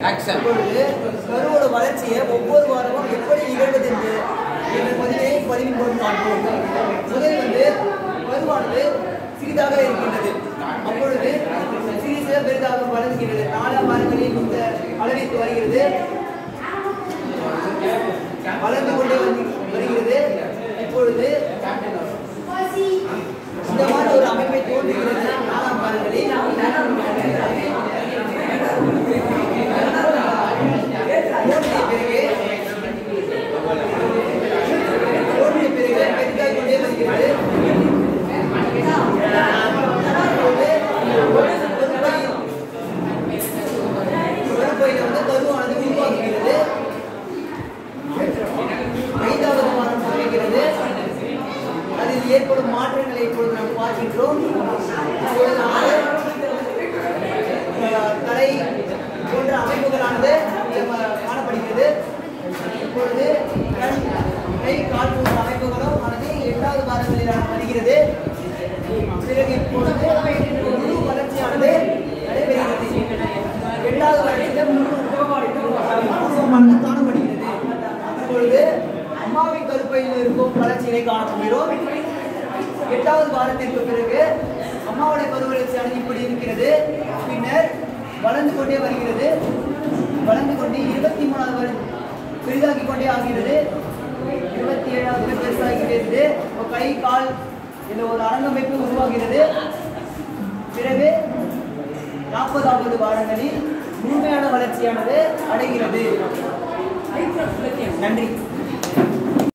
இப்பொழுது கருவோட வளர்ச்சியை ஒவ்வொரு வாரமும் எப்படி நிகழ்வது என்ற பதிவின் போது காண்போம். முதலில் கருவானது சிறிதாக இருக்கின்றது. அப்பொழுது சிறிது பெரிதாக வளர்கின்றது. 4 வாரங்களில் இந்த அளவிற்கு வருகிறது, வளர்ந்து கொண்டே வருகிறது. இப்பொழுது இந்த மாதிரி ஒரு அமைப்பை தோன்றுகிறது. 4 வாரங்களில் ஏற்படும் மாற்றங்களை இப்பொழுது நாம் பார்க்கின்றோம். தலை போன்ற அமைப்புகளானது காணப்படுகிறது. இப்பொழுது கை கால் போன்ற அமைப்புகளும் ஆனது 8வது வாரங்களில் வருகிறது. பிறகு இப்பொழுது முழு வளர்ச்சியானது நடைபெறுகிறது. 8வது வாரத்தில் காணப்படுகிறது. இப்பொழுது அம்மாவின் கருப்பையில் இருக்கும் வளர்ச்சியை காணப்படுகிறோம். 8வது வாரத்திற்கு பிறகு அம்மாவுடைய கருவளர்ச்சியானது இப்படி இருக்கிறது. பின்னர் வளர்ந்து கொண்டே வருகிறது. வளர்ந்து கொண்டு 23வது வருடம் பெரிதாகிக் கொண்டே ஆகிறது. 27வது பெருசாகிறது. கை கால் இந்த ஒரு அரங்கமைப்பு உருவாகிறது. பிறகு 40வது வாரங்களில் முழுமையான வளர்ச்சியானது அடைகிறது. நன்றி.